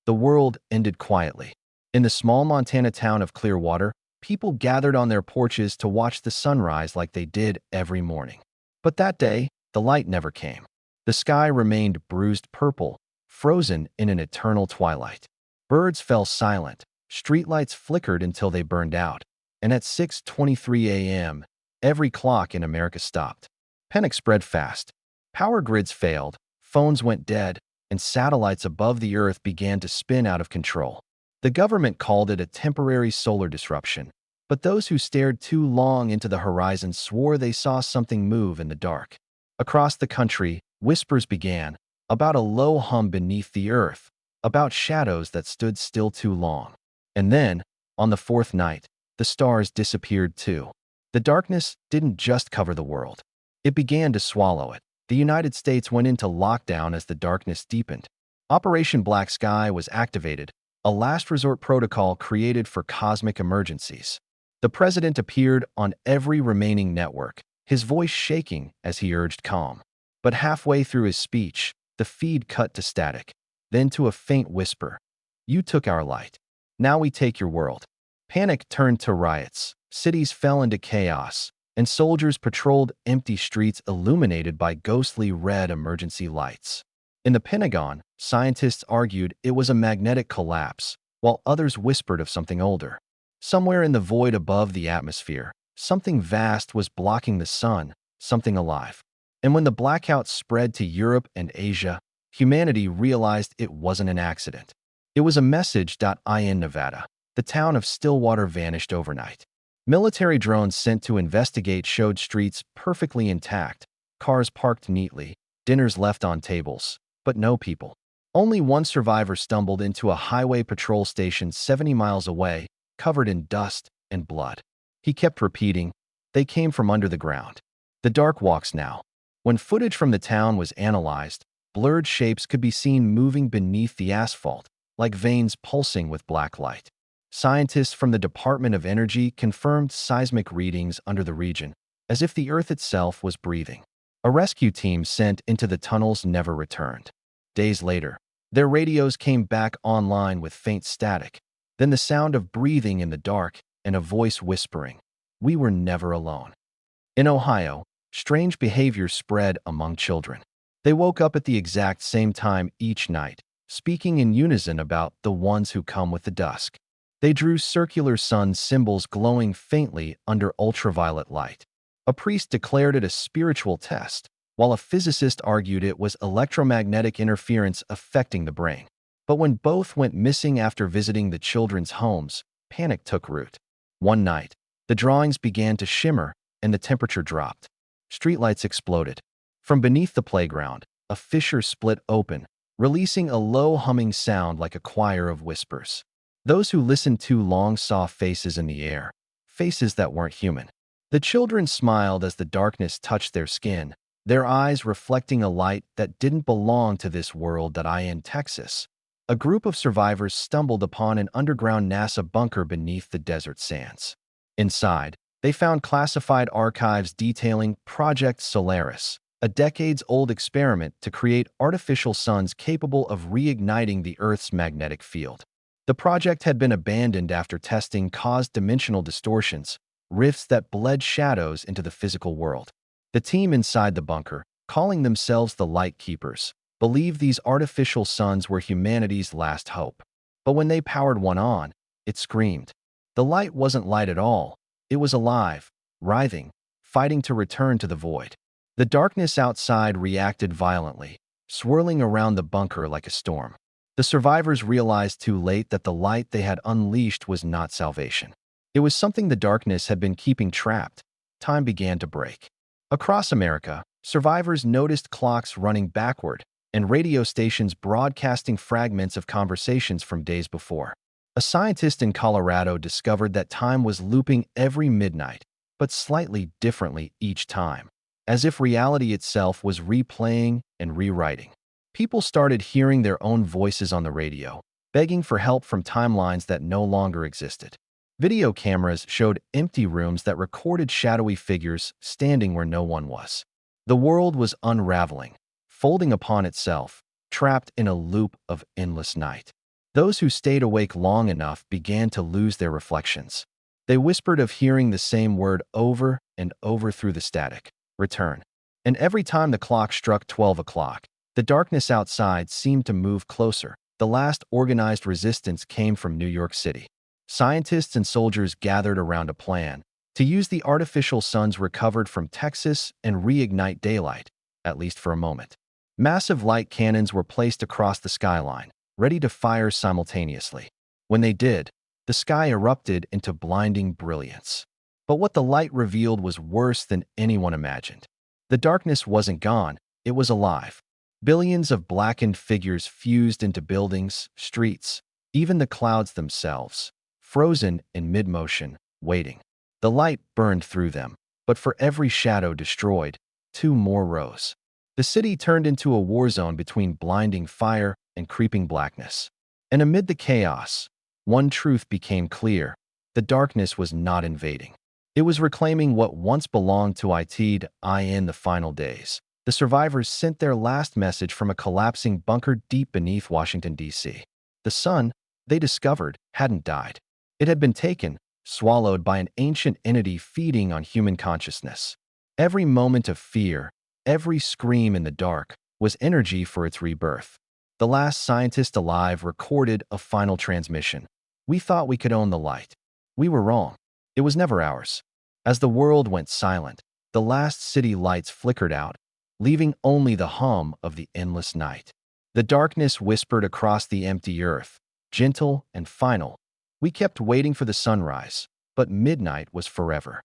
the world ended quietly. In the small Montana town of Clearwater, people gathered on their porches to watch the sunrise like they did every morning. But that day, the light never came. The sky remained bruised purple, frozen in an eternal twilight. Birds fell silent, streetlights flickered until they burned out, and at 6:23 a.m., every clock in America stopped. Panic spread fast. Power grids failed, phones went dead, and satellites above the Earth began to spin out of control. The government called it a temporary solar disruption, but those who stared too long into the horizon swore they saw something move in the dark. Across the country, whispers began, about a low hum beneath the earth, about shadows that stood still too long. And then, on the fourth night, the stars disappeared too. The darkness didn't just cover the world. It began to swallow it. The United States went into lockdown as the darkness deepened. Operation Black Sky was activated, a last resort protocol created for cosmic emergencies. The president appeared on every remaining network, his voice shaking as he urged calm. But halfway through his speech, the feed cut to static, then to a faint whisper. "You took our light. Now we take your world." Panic turned to riots. Cities fell into chaos, and soldiers patrolled empty streets illuminated by ghostly red emergency lights. In the Pentagon, scientists argued it was a magnetic collapse, while others whispered of something older. Somewhere in the void above the atmosphere, something vast was blocking the sun, something alive. And when the blackout spread to Europe and Asia, humanity realized it wasn't an accident. It was a message. In Nevada, the town of Stillwater vanished overnight. Military drones sent to investigate showed streets perfectly intact, cars parked neatly, dinners left on tables, but no people. Only one survivor stumbled into a highway patrol station 70 miles away, covered in dust and blood. He kept repeating, "They came from under the ground." The dark walks now. When footage from the town was analyzed, blurred shapes could be seen moving beneath the asphalt, like veins pulsing with black light. Scientists from the Department of Energy confirmed seismic readings under the region, as if the Earth itself was breathing. A rescue team sent into the tunnels never returned. Days later, their radios came back online with faint static, then the sound of breathing in the dark and a voice whispering, "We were never alone." In Ohio, strange behavior spread among children. They woke up at the exact same time each night, speaking in unison about the ones who come with the dusk. They drew circular sun symbols glowing faintly under ultraviolet light. A priest declared it a spiritual test, while a physicist argued it was electromagnetic interference affecting the brain. But when both went missing after visiting the children's homes, panic took root. One night, the drawings began to shimmer and the temperature dropped. Streetlights exploded. From beneath the playground, a fissure split open, releasing a low humming sound like a choir of whispers. Those who listened too long saw faces in the air, faces that weren't human. The children smiled as the darkness touched their skin, their eyes reflecting a light that didn't belong to this world. In Texas, a group of survivors stumbled upon an underground NASA bunker beneath the desert sands. Inside, they found classified archives detailing Project Solaris, a decades-old experiment to create artificial suns capable of reigniting the Earth's magnetic field. The project had been abandoned after testing caused dimensional distortions, rifts that bled shadows into the physical world. The team inside the bunker, calling themselves the Light Keepers, believed these artificial suns were humanity's last hope. But when they powered one on, it screamed. The light wasn't light at all. It was alive, writhing, fighting to return to the void. The darkness outside reacted violently, swirling around the bunker like a storm. The survivors realized too late that the light they had unleashed was not salvation. It was something the darkness had been keeping trapped. Time began to break. Across America, survivors noticed clocks running backward and radio stations broadcasting fragments of conversations from days before. A scientist in Colorado discovered that time was looping every midnight, but slightly differently each time, as if reality itself was replaying and rewriting. People started hearing their own voices on the radio, begging for help from timelines that no longer existed. Video cameras showed empty rooms that recorded shadowy figures standing where no one was. The world was unraveling, folding upon itself, trapped in a loop of endless night. Those who stayed awake long enough began to lose their reflections. They whispered of hearing the same word over and over through the static: return. And every time the clock struck 12 o'clock, the darkness outside seemed to move closer. The last organized resistance came from New York City. Scientists and soldiers gathered around a plan to use the artificial suns recovered from Texas and reignite daylight, at least for a moment. Massive light cannons were placed across the skyline, ready to fire simultaneously. When they did, the sky erupted into blinding brilliance. But what the light revealed was worse than anyone imagined. The darkness wasn't gone, it was alive. Billions of blackened figures fused into buildings, streets, even the clouds themselves, frozen in mid-motion, waiting. The light burned through them, but for every shadow destroyed, two more rose. The city turned into a war zone between blinding fire and creeping blackness. And amid the chaos, one truth became clear: the darkness was not invading. It was reclaiming what once belonged to it. In the final days, the survivors sent their last message from a collapsing bunker deep beneath Washington, D.C. The sun, they discovered, hadn't died. It had been taken, swallowed by an ancient entity feeding on human consciousness. Every moment of fear, every scream in the dark, was energy for its rebirth. The last scientist alive recorded a final transmission. We thought we could own the light. We were wrong. It was never ours. As the world went silent, the last city lights flickered out, leaving only the hum of the endless night. The darkness whispered across the empty earth, gentle and final. We kept waiting for the sunrise, but midnight was forever.